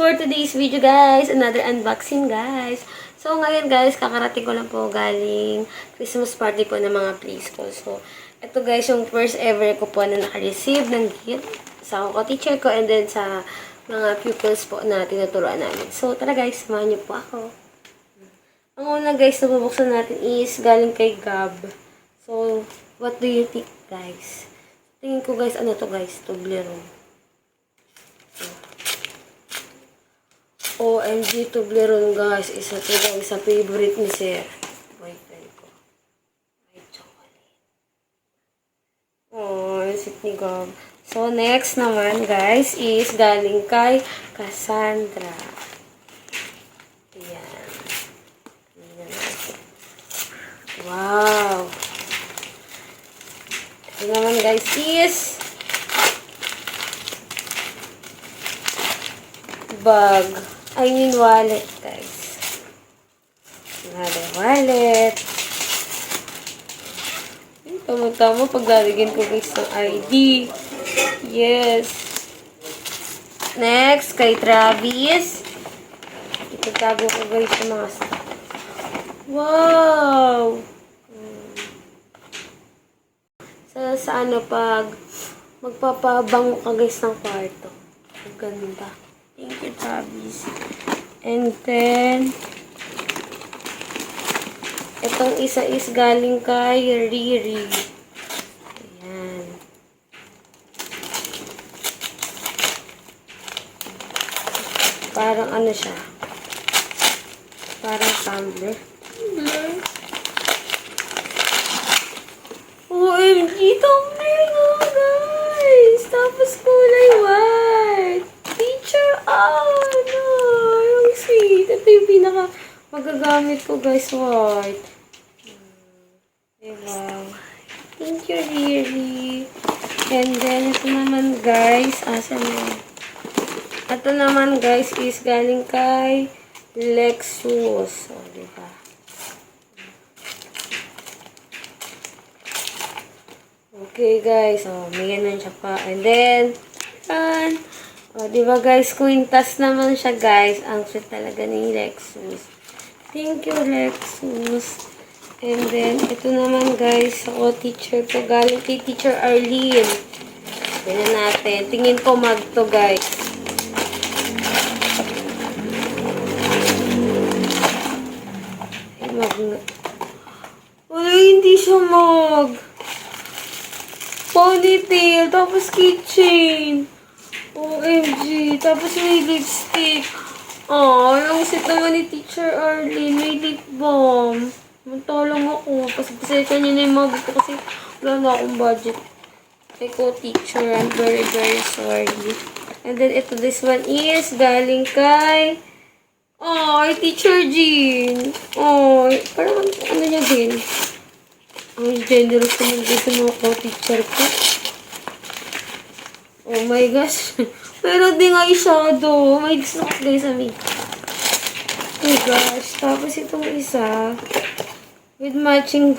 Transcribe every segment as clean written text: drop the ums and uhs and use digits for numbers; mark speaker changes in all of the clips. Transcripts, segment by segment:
Speaker 1: for today's video, guys. Another unboxing, guys. So, ngayon, guys, kakarating ko lang po galing Christmas party po ng mga place ko. So, ito, guys, yung first ever ko po na naka-receive ng gift sa teacher ko and then sa mga pupils po na tinuturuan namin. So, tara, guys, samahan niyo po ako. Ang una, guys, na bubuksan natin is galing kay Gab. So, what do you think, guys? Tingin ko, guys, ano to, guys? Toblerone. OMG, Toblerone, guys. Isa to, guys, sa favorite ni Sir. Boyfriend ko. Ay, chocolate. Oh, sweet ni Gab. So, next naman, guys, is galing kay Cassandra. Ayan. Ayan natin. Wow. Ito naman, guys, is bag. I mean, wallet, guys. Another wallet. Tama-tama pag lalagyan ko, guys, ng ID. Yes. Next, kay Travis. Itatago ko, guys, yung mga stuff. Wow! Sa ano, pag magpapabango ka, guys, ng kwarto. Ang ganda. Thank you, Travis. And then, itong isa is galing kay Riri. Ayan. Parang ano siya? Parang tumbler. OMG, tumbler nga, guys! Tapos kulay white. No, yung sweet. Ito yung pinaka magagamit ko, guys, white. Diba? Thank you, Riri. And then, ito naman, guys, asan na? Ito naman, guys, is galing kay Lexus. O, diba? Okay, guys. O, may ganun siya pa. And then, o, diba, guys, kwintas naman siya, guys. Ang sweet talaga ni Lexus. Thank you, Lexus. And then, ito naman, guys, ako, teacher ko. Galing kay Teacher Arlene. Tingnan natin. Tingin ko mag to, guys. Ay, mag na. Wala, hindi siya mag. Ponytail, tapos keychain. OMG. Tapos may lipstick. Oh, yung sit naman ni Teacher Arlene. May lip balm. Magtulong ako. Pasipasay ka niya na yung mga gusto kasi wala na akong budget. Kaya ko, teacher. I'm very, very sorry. And then, ito, this one is galing kay Teacher Jean. Parang ano niya din. Ang generous naman dito mga teacher ko. Oh my gosh. Pero di nga eyeshadow. May gusto ko, guys, sa makeup. Oh my gosh. Tapos itong isa. With matching,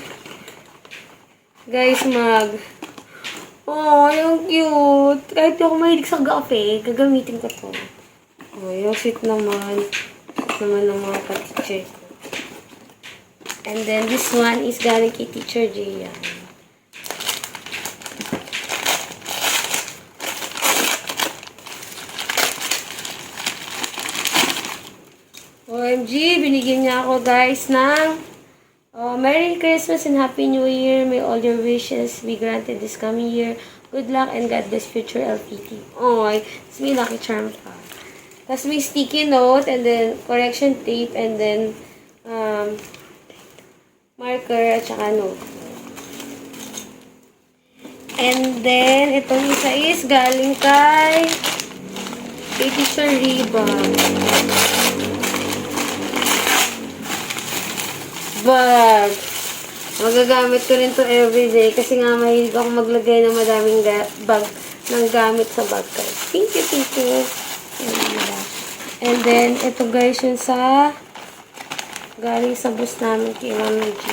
Speaker 1: guys, mag. Oh, yung cute. Kahit ako mahilig sa gape, gagamitin ko to. Oh, yung sweet naman. Sweet naman ng mga ka-teacher ko. And then, this one is galing kay Teacher Jaya. OMG, binigyan niya ako, guys, ng Merry Christmas and Happy New Year. May all your wishes be granted this coming year. Good luck and God bless future LPT. It's may lucky charm pa. Tapos may sticky note and then correction tape and then marker at saka note. And then, itong isa is galing kay Teacher Riba. Bag. Magagamit ko rin to everyday kasi nga mahilig ako maglagay ng madaming bag ng gamit sa bag, guys. Thank you, thank you. And then, ito, guys, yung sa galing sa bus namin kay Mami G.